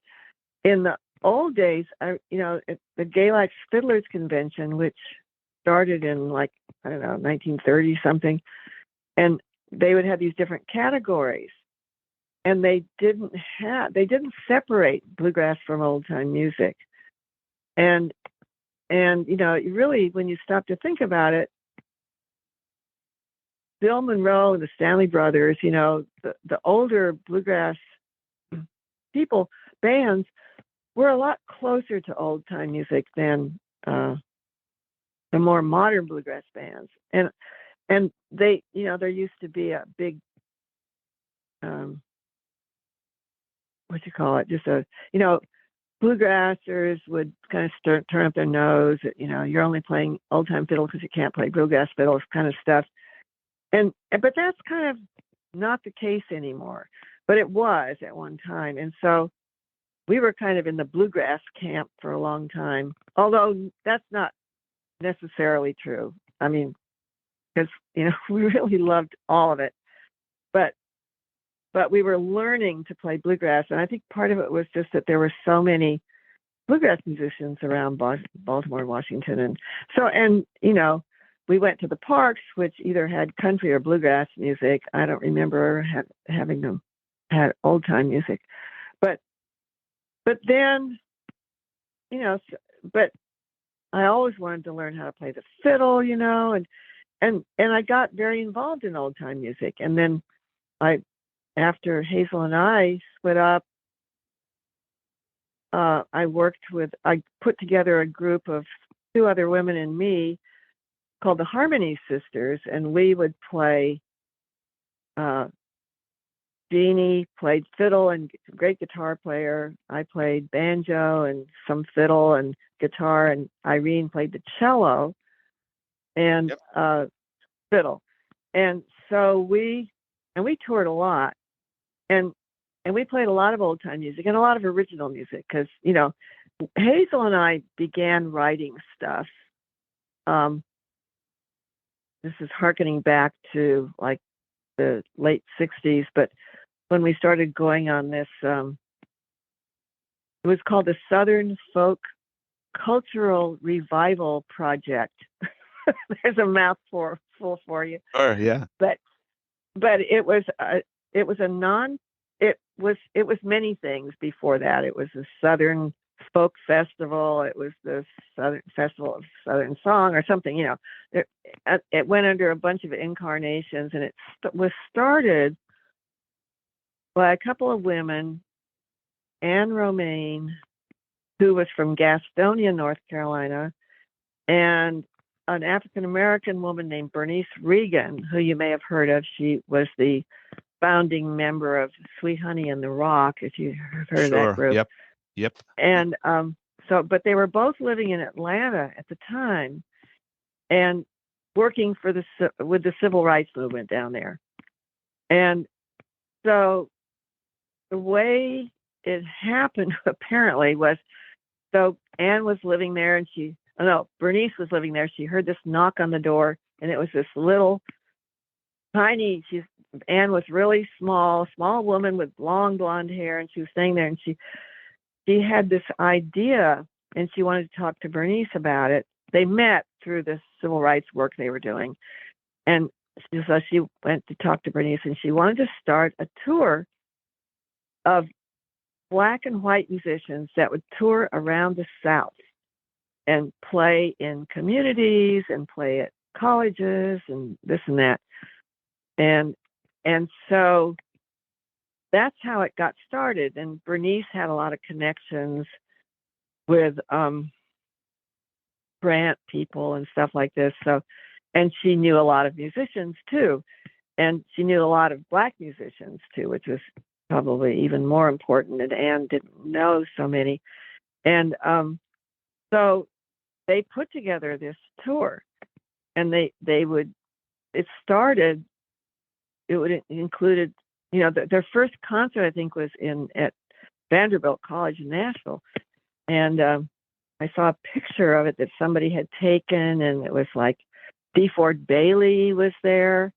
in the old days, at the Gay-Like Fiddlers Convention, which started in 1930 something, and they would have these different categories, and they didn't separate bluegrass from old time music. And really, when you stop to think about it, Bill Monroe and the Stanley Brothers, the older bluegrass bands were a lot closer to old time music than the more modern bluegrass bands. And they, there used to be a big, bluegrassers would kind of turn up their nose at, you're only playing old time fiddle because you can't play bluegrass fiddle, kind of stuff. But that's kind of not the case anymore. But it was at one time. And so we were kind of in the bluegrass camp for a long time, although that's not necessarily true. I mean, because, we really loved all of it, but we were learning to play bluegrass. And I think part of it was just that there were so many bluegrass musicians around Baltimore and Washington. And so, we went to the parks, which either had country or bluegrass music. I don't remember having them had old time music, but then, but I always wanted to learn how to play the fiddle, and I got very involved in old time music. And then after Hazel and I split up, I put together a group of 2 other women and me called the Harmony Sisters, and we would play. Jeannie played fiddle and great guitar player. I played banjo and some fiddle and guitar, and Irene played the cello and fiddle. And so we toured a lot, and we played a lot of old time music and a lot of original music because Hazel and I began writing stuff. This is hearkening back to like the late 60s, but when we started going on this, it was called the Southern Folk Cultural Revival Project. There's a mouthful for you. Sure, yeah. But it was many things before that. It was the Southern Folk Festival. It was the Southern Festival of Southern Song or something. It went under a bunch of incarnations, and it was started by a couple of women, Anne Romaine, who was from Gastonia, North Carolina, and an African-American woman named Bernice Regan, who you may have heard of. She was the founding member of Sweet Honey and the Rock, if you've heard of that group. Yep. And but they were both living in Atlanta at the time and working with the civil rights movement down there. And so the way it happened apparently was, so Anne was living there and Bernice was living there. She heard this knock on the door, and it was this little tiny, Anne was really small woman with long blonde hair, and she was staying there, and she had this idea, and she wanted to talk to Bernice about it. They met through the civil rights work they were doing. And so she went to talk to Bernice, and she wanted to start a tour of Black and white musicians that would tour around the South and play in communities and play at colleges and this and that. And so that's how it got started. And Bernice had a lot of connections with grant people and stuff like this. So, and she knew a lot of musicians too. And she knew a lot of Black musicians too, which was probably even more important. And Anne didn't know so many. And so they put together this tour, and it included, their first concert, I think, was at Vanderbilt College in Nashville. And I saw a picture of it that somebody had taken, and it was like D. Ford Bailey was there,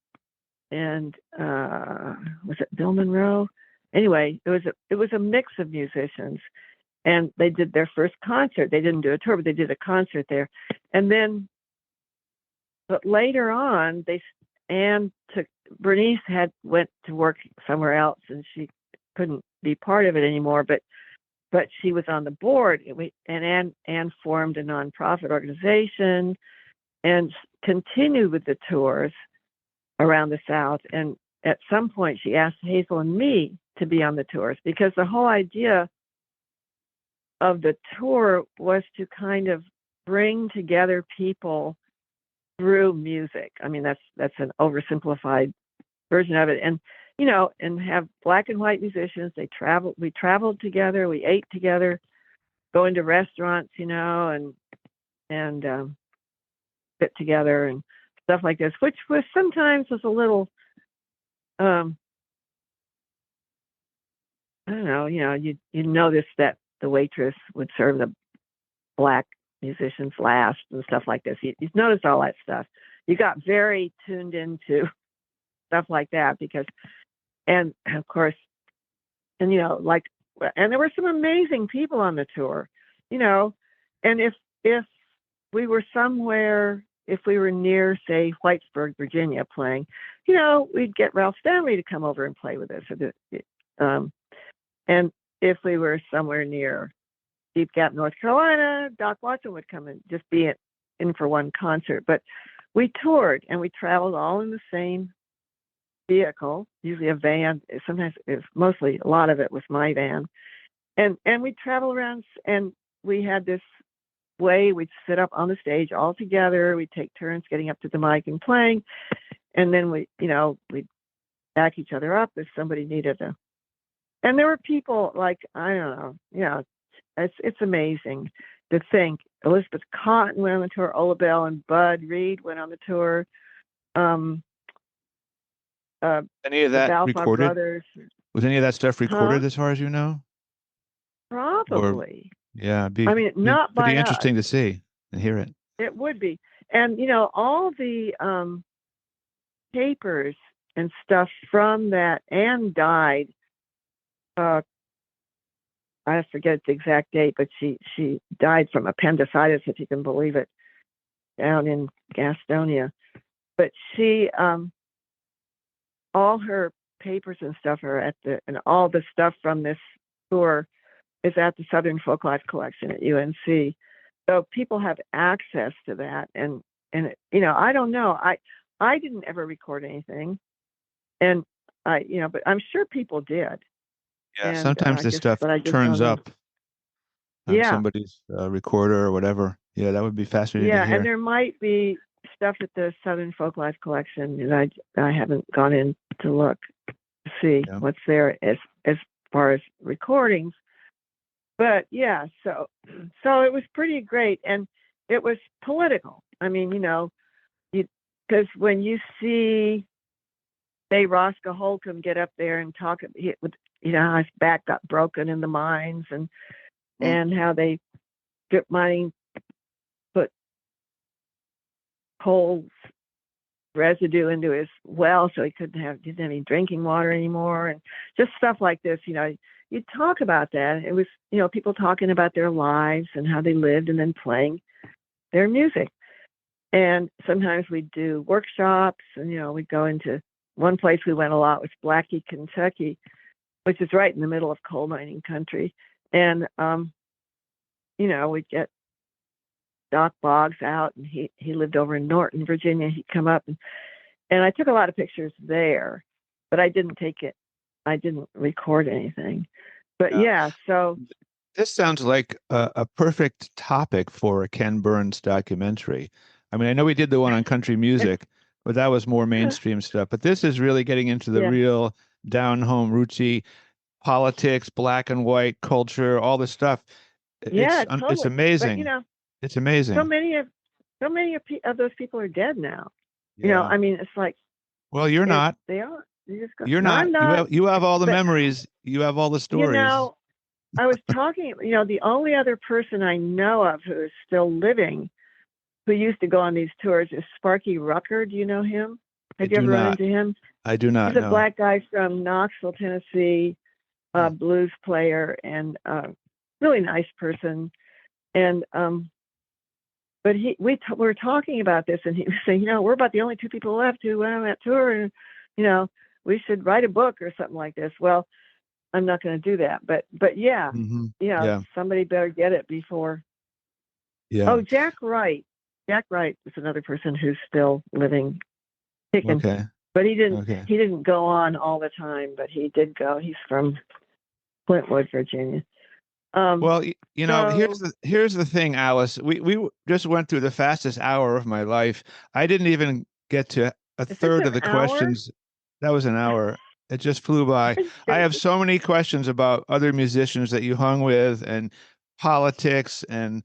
and was it Bill Monroe? Anyway, it was a mix of musicians, and they did their first concert. They didn't do a tour, but they did a concert there. And then, but later on, Bernice went to work somewhere else, and she couldn't be part of it anymore. But she was on the board, and Anne formed a nonprofit organization and continued with the tours around the South. And at some point, she asked Hazel and me to be on the tours, because the whole idea of the tour was to kind of bring together people through music. I mean, that's an oversimplified version of it. And and have Black and white musicians. We traveled together, we ate together, going to restaurants, and sit together and stuff like this, which was sometimes a little I don't know, you notice that the waitress would serve the black musicians last and stuff like this. You noticed all that stuff. You got very tuned into stuff like that because, and of course, and and there were some amazing people on the tour, and if we were somewhere, if we were near, say, Whitesburg, Virginia, playing, we'd get Ralph Stanley to come over and play with us. And if we were somewhere near Deep Gap, North Carolina, Doc Watson would come and just be in for one concert. But we toured and we traveled all in the same vehicle, usually a van. Sometimes mostly a lot of it was my van. And we'd travel around, and we had this way we'd sit up on the stage all together. We'd take turns getting up to the mic and playing. And then we'd back each other up if somebody needed to. And there were people like, I don't know, it's amazing to think Elizabeth Cotten went on the tour, Ola Belle and Bud Reed went on the tour. Any of that recorded? Brothers. Was any of that stuff recorded as far as you know? Probably. Yeah, not by pretty interesting to see and hear it. It would be. And, all the papers and stuff from that, Anne died, I forget the exact date, but she died from appendicitis, if you can believe it, down in Gastonia. But she, all her papers and stuff are and all the stuff from this tour is at the Southern Folklife Collection at UNC. So people have access to that. And I don't know. I didn't ever record anything. And but I'm sure people did. Yeah, and sometimes this stuff turns up on somebody's recorder or whatever. Yeah, that would be fascinating to hear. And there might be stuff at the Southern Folklife Collection, and I haven't gone in to look to see what's there as far as recordings. But so it was pretty great, and it was political. I mean, because when you see, say, Roscoe Holcomb get up there and talk, how his back got broken in the mines, and how they strip mining, put coal residue into his well, so he didn't have any drinking water anymore, and just stuff like this. You talk about that. It was, people talking about their lives and how they lived, and then playing their music. And sometimes we'd do workshops, and we'd go into one place we went a lot was Blackie, Kentucky, which is right in the middle of coal mining country. And we'd get Doc Boggs out, and he lived over in Norton, Virginia. He'd come up, and I took a lot of pictures there, but I didn't record anything. But so this sounds like a perfect topic for a Ken Burns documentary. I mean, I know we did the one on country music, but that was more mainstream stuff. But this is really getting into the real down-home, rootsy politics, black and white culture, all this stuff. Totally. It's amazing. But, it's amazing. So many of those people are dead now. I mean, it's like. Well, you're not. They are. You're not. I'm not. You have all the memories. You have all the stories. I was talking. The only other person I know of who is still living, who used to go on these tours, is Sparky Rucker. Do you know him? Have you ever run into him? I do not. He's a black guy from Knoxville, Tennessee, blues player, and really nice person. And but we were talking about this, and he was saying, we're about the only two people left who went on that tour, and we should write a book or something like this. Well, I'm not going to do that, but somebody better get it before. Yeah. Oh, Jack Wright. Jack Wright is another person who's still living, kicking. Okay. But he didn't go on all the time, but he did go. He's from Flintwood, Virginia. Well, here's the thing, Alice. We just went through the fastest hour of my life. I didn't even get to a third of the questions. That was an hour. It just flew by. I have so many questions about other musicians that you hung with, and politics, and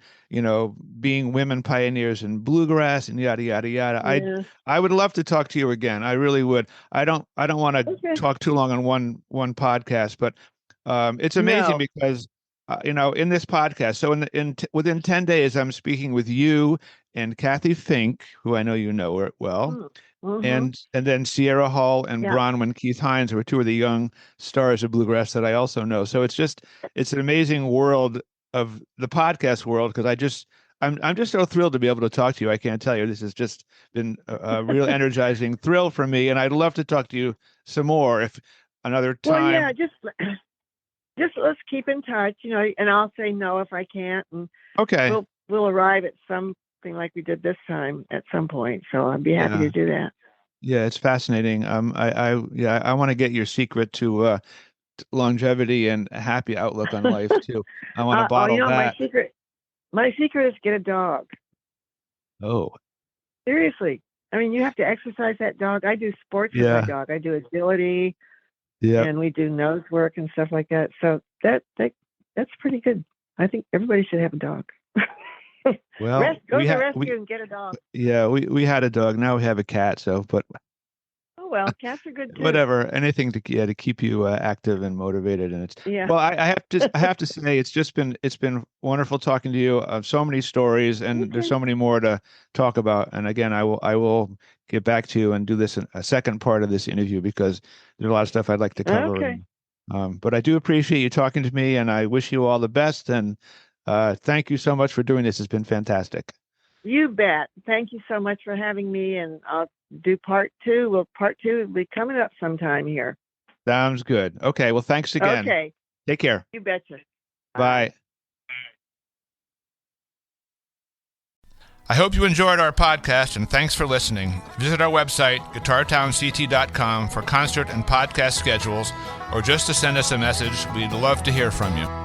being women pioneers in bluegrass, and yada yada yada. Yeah. I would love to talk to you again. I really would. I don't want to talk too long on one podcast, but It's amazing because, in this podcast, so within 10 days, I'm speaking with you and Kathy Fink, who I know you know well, and then Sierra Hall and Bronwyn Keith Hines, who are two of the young stars of bluegrass that I also know. So it's an amazing world of the podcast world, because I'm just so thrilled to be able to talk to you. I can't tell you. This has just been a real energizing thrill for me, and I'd love to talk to you some more if another time. Well, yeah, just let's keep in touch, and I'll say no if I can't, and okay, we'll arrive at something like we did this time at some point. So I'd be happy to do that. Yeah, it's fascinating. I want to get your secret to longevity and a happy outlook on life too. I want to bottle that. My secret is get a dog. Oh, seriously. I mean, you have to exercise that dog. I do sports with my dog. I do agility. Yeah. And we do nose work and stuff like that. So that's pretty good. I think everybody should have a dog. Well, go to the rescue and get a dog. Yeah, we had a dog. Now we have a cat. Oh well, cats are good too. Whatever, anything to keep you active and motivated. And well, I have to say it's been wonderful talking to you. So many stories, and there's so many more to talk about. And again, I will get back to you and do this a second part of this interview, because there's a lot of stuff I'd like to cover. Okay. But I do appreciate you talking to me, and I wish you all the best. And thank you so much for doing this. It's been fantastic. You bet. Thank you so much for having me, and I'll do part 2. Well, part 2 will be coming up sometime here. Sounds good. Okay. Well, thanks again. Okay. Take care. You betcha. Bye. I hope you enjoyed our podcast, and thanks for listening. Visit our website, guitartownct.com, for concert and podcast schedules, or just to send us a message. We'd love to hear from you.